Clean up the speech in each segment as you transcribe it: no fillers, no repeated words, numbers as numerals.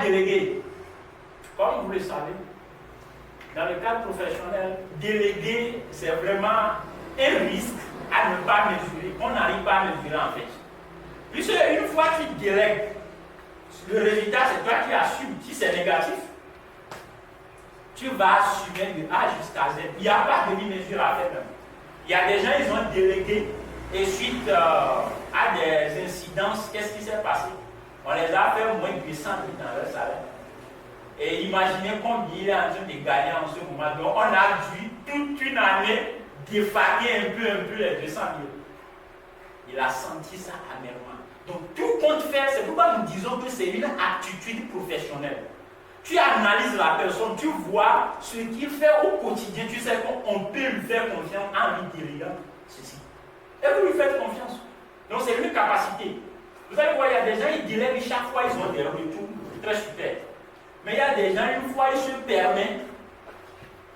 déléguer. Comme vous le savez, dans le cadre professionnel, déléguer, c'est vraiment un risque à ne pas mesurer. On n'arrive pas à mesurer en fait. Puisque une fois que tu délègues, le résultat c'est toi qui assumes. Si c'est négatif, tu vas assumer de A jusqu'à Z. Il n'y a pas de demi-mesure à faire même. Il y a des gens, ils ont délégué et suite à des incidences, qu'est-ce qui s'est passé? On les a fait moins de 200 000 dans leur salaire. Et imaginez combien il est en train de gagner en ce moment. Donc on a dû toute une année défaquer un peu les 200 000. Il a senti ça amèrement. Donc tout compte faire, c'est pourquoi nous disons que c'est une attitude professionnelle. Tu analyses la personne, tu vois ce qu'il fait au quotidien, tu sais qu'on peut lui faire confiance en lui déléguant ceci. Et vous lui faites confiance. Donc c'est une capacité. Vous savez quoi, il y a des gens, ils délèguent chaque fois, ils ont des retours très super. Mais il y a des gens, une fois ils se permettent,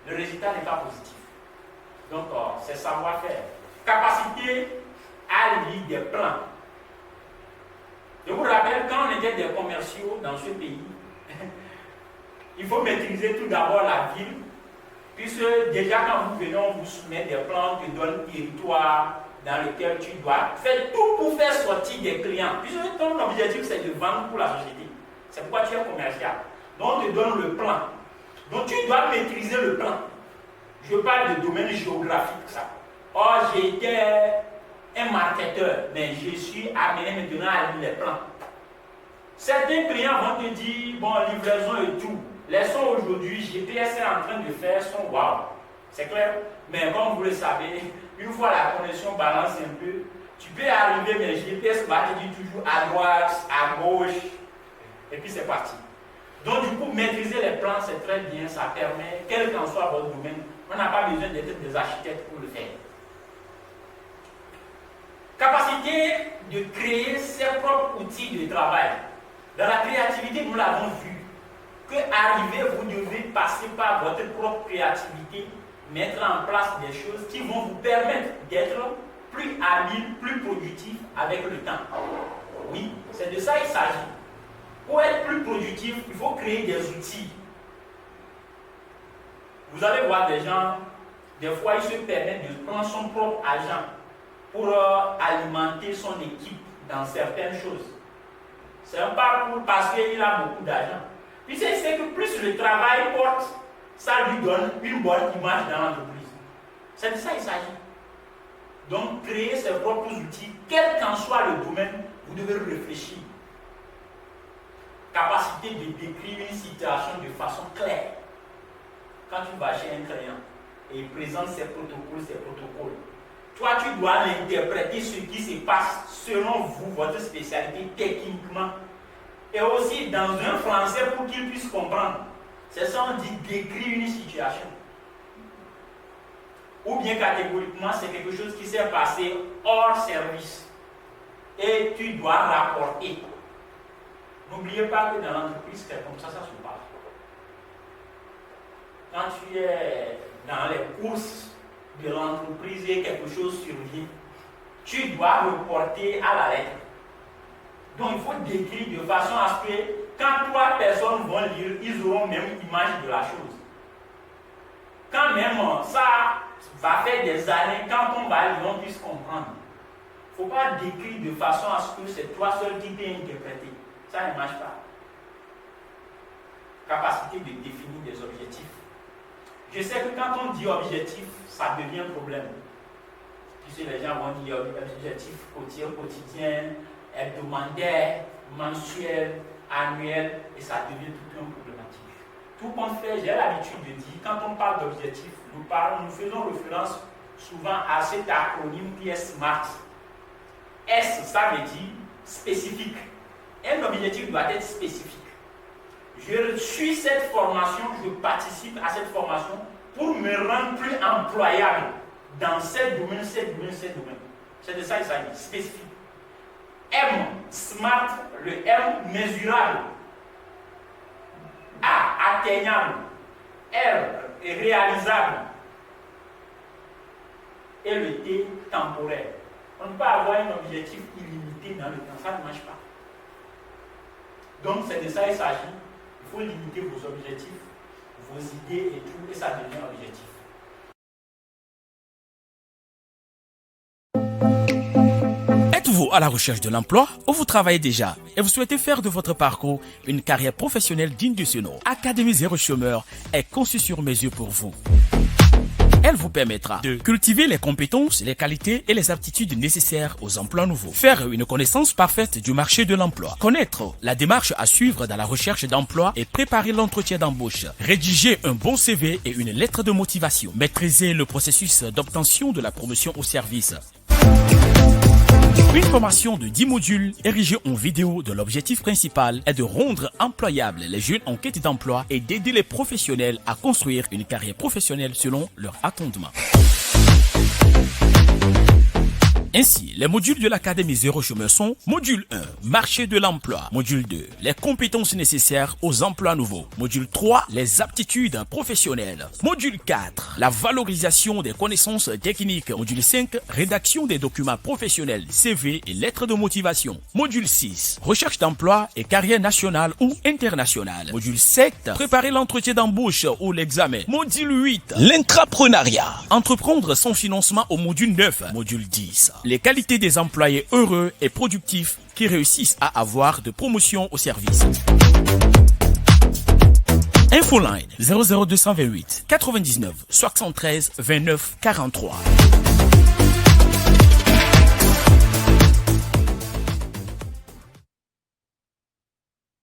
le résultat n'est pas positif. Donc c'est savoir-faire. Capacité à lire des plans. Je vous rappelle, quand on était des commerciaux dans ce pays, il faut maîtriser tout d'abord la ville, puisque déjà quand vous venez, on vous soumet des plans, on te donne un territoire dans lequel tu dois faire tout pour faire sortir des clients. Puisque ton objectif c'est de vendre pour la société. C'est pourquoi tu es commercial. Donc on te donne le plan. Donc tu dois maîtriser le plan. Je parle de domaine géographique, ça. Or j'étais un marketeur, mais je suis amené maintenant à lire les plans. Certains clients vont te dire, bon, livraison et tout. Les sons aujourd'hui, GPS est en train de faire son wow. C'est clair? Mais comme vous le savez, une fois la connexion balance un peu, tu peux arriver, mais GPS va te dire toujours à droite, à gauche, et puis c'est parti. Donc du coup, maîtriser les plans, c'est très bien, ça permet, quel qu'en soit votre domaine, on n'a pas besoin d'être des architectes pour le faire. Capacité de créer ses propres outils de travail. Dans la créativité, nous l'avons vu, que arriver, vous devez passer par votre propre créativité, mettre en place des choses qui vont vous permettre d'être plus habile, plus productif avec le temps. Oui, c'est de ça qu'il s'agit. Pour être plus productif, il faut créer des outils. Vous allez voir des gens, des fois, ils se permettent de prendre son propre argent pour alimenter son équipe dans certaines choses. C'est un parcours parce qu'il a beaucoup d'argent. Puis c'est que plus le travail porte, ça lui donne une bonne image dans l'entreprise. C'est de ça qu'il s'agit. Donc, créer ses propres outils, quel qu'en soit le domaine, vous devez réfléchir. Capacité de décrire une situation de façon claire. Quand tu vas chez un client et il présente ses protocoles, toi tu dois l'interpréter ce qui se passe selon vous, votre spécialité techniquement, et aussi dans un français pour qu'il puisse comprendre. C'est ça on dit décrire une situation. Ou bien catégoriquement, c'est quelque chose qui s'est passé hors service et tu dois rapporter. N'oubliez pas que dans l'entreprise, c'est comme ça se passe. Quand tu es dans les courses de l'entreprise et quelque chose survient, tu dois reporter à la lettre. Donc il faut décrire de façon à ce que quand 3 personnes vont lire, ils auront même image de la chose. Quand même ça va faire des années, quand on va lire, on puisse comprendre. Il ne faut pas décrire de façon à ce que c'est toi seul qui peux interpréter. Ça ne marche pas. Capacité de définir des objectifs. Je sais que quand on dit objectif, ça devient un problème. Puisque les gens vont dire objectif quotidien, hebdomadaire, mensuel, annuel, et ça devient tout un problématique. Tout compte fait, j'ai l'habitude de dire, quand on parle d'objectif, nous faisons référence souvent à cet acronyme qui est SMART. S, ça veut dire spécifique. Un objectif doit être spécifique. Je suis cette formation, je participe à cette formation pour me rendre plus employable dans ce domaine. C'est de ça qu'il s'agit, spécifique. M, SMART, le M, mesurable. A, atteignable. R, réalisable. Et le T, temporaire. On ne peut pas avoir un objectif illimité dans le temps, ça ne marche pas. Donc c'est de ça qu'il s'agit. Il faut limiter vos objectifs, vos idées et tout, et ça devient objectif. Êtes-vous à la recherche de l'emploi ou vous travaillez déjà et vous souhaitez faire de votre parcours une carrière professionnelle digne de ce nom? Académie Zéro Chômeur est conçue sur mesure pour vous. Elle vous permettra de cultiver les compétences, les qualités et les aptitudes nécessaires aux emplois nouveaux. Faire une connaissance parfaite du marché de l'emploi. Connaître la démarche à suivre dans la recherche d'emploi et préparer l'entretien d'embauche. Rédiger un bon CV et une lettre de motivation. Maîtriser le processus d'obtention de la promotion au service. Une formation de 10 modules érigée en vidéo dont l'objectif principal est de rendre employables les jeunes en quête d'emploi et d'aider les professionnels à construire une carrière professionnelle selon leurs attendements. Ainsi, les modules de l'Académie Zéro Chômeur sont module 1, marché de l'emploi. Module 2, les compétences nécessaires aux emplois nouveaux. Module 3, les aptitudes professionnelles. Module 4, la valorisation des connaissances techniques. Module 5, rédaction des documents professionnels, CV et lettres de motivation. Module 6, recherche d'emploi et carrière nationale ou internationale. Module 7, préparer l'entretien d'embauche ou l'examen. Module 8, l'intrapreneuriat. Entreprendre son financement au module 9. Module 10, les qualités des employés heureux et productifs qui réussissent à avoir de promotion au service. Infoline 00228 99 73 29 43.